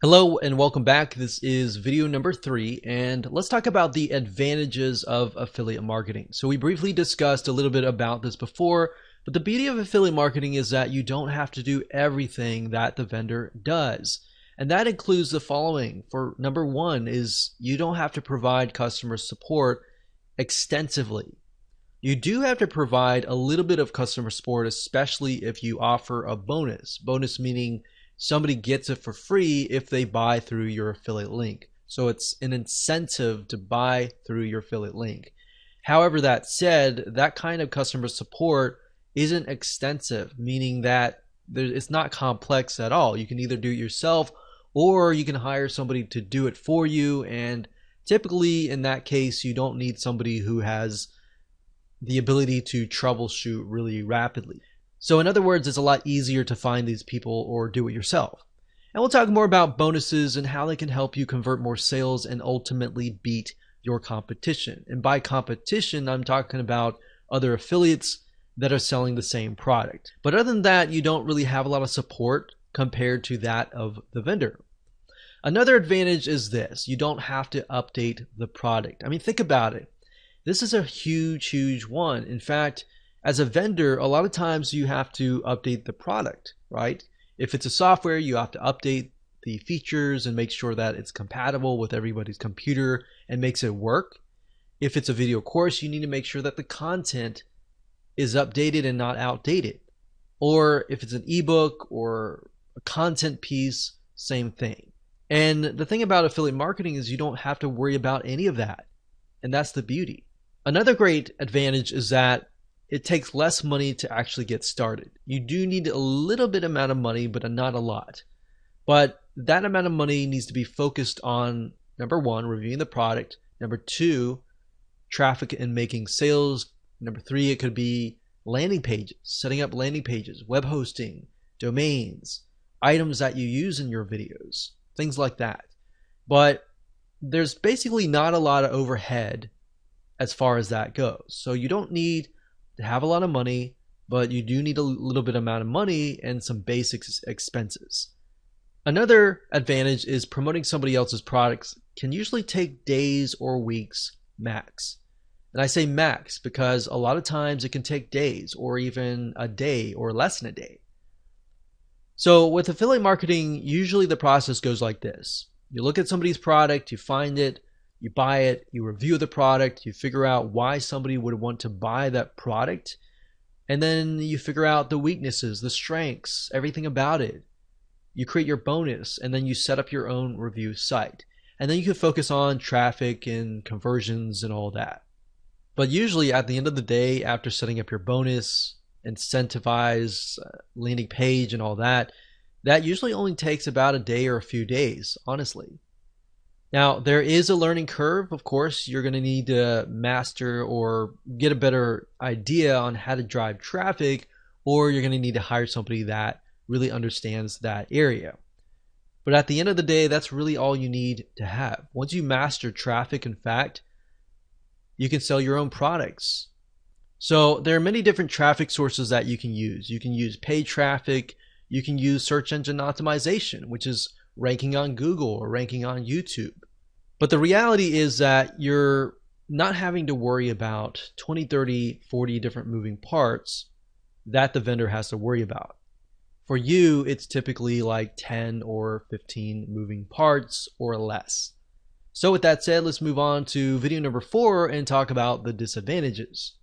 Hello and welcome back. This is video number 3, and let's talk about the advantages of affiliate marketing. So we briefly discussed a little bit about this before, but the beauty of affiliate marketing is that you don't have to do everything that the vendor does. And that includes the following. For number 1 is you don't have to provide customer support extensively. You do have to provide a little bit of customer support, especially if you offer a bonus. Bonus meaning somebody gets it for free if they buy through your affiliate link. So it's an incentive to buy through your affiliate link. However, that said, that kind of customer support isn't extensive, meaning that it's not complex at all. You can either do it yourself or you can hire somebody to do it for you. And typically in that case, you don't need somebody who has the ability to troubleshoot really rapidly. So in other words, it's a lot easier to find these people or do it yourself. And we'll talk more about bonuses and how they can help you convert more sales and ultimately beat your competition. And by competition, I'm talking about other affiliates that are selling the same product. But other than that, you don't really have a lot of support compared to that of the vendor. Another advantage is this: you don't have to update the product. I mean, think about it. This is a huge one. In fact, as a vendor, a lot of times you have to update the product, right? If it's a software, you have to update the features and make sure that it's compatible with everybody's computer and makes it work. If it's a video course, you need to make sure that the content is updated and not outdated. Or if it's an ebook or a content piece, same thing. And the thing about affiliate marketing is you don't have to worry about any of that. And that's the beauty. Another great advantage is that it takes less money to actually get started. You do need a little bit amount of money, but not a lot. But that amount of money needs to be focused on, number 1, reviewing the product. Number 2, traffic and making sales. Number 3, it could be landing pages, setting up landing pages, web hosting, domains, items that you use in your videos, things like that. But there's basically not a lot of overhead as far as that goes. So you don't need to have a lot of money, but you do need a little bit amount of money and some basic expenses. Another advantage is promoting somebody else's products can usually take days or weeks max. And I say max because a lot of times it can take days or even a day or less than a day. So with affiliate marketing, usually the process goes like this. You look at somebody's product, you find it, you buy it, you review the product, you figure out why somebody would want to buy that product, and then you figure out the weaknesses, the strengths, everything about it. You create your bonus, and then you set up your own review site. And then you can focus on traffic and conversions and all that. But usually at the end of the day, after setting up your bonus, incentivize, landing page and all that, that usually only takes about a day or a few days, honestly. Now, there is a learning curve. Of course, you're going to need to master or get a better idea on how to drive traffic, or you're going to need to hire somebody that really understands that area. But at the end of the day, that's really all you need to have. Once you master traffic, in fact, you can sell your own products. So there are many different traffic sources that you can use. You can use paid traffic. You can use search engine optimization, which is ranking on Google or ranking on YouTube. But the reality is that you're not having to worry about 20, 30, 40 different moving parts that the vendor has to worry about. For you, it's typically like 10 or 15 moving parts or less. So with that said, let's move on to video number 4 and talk about the disadvantages.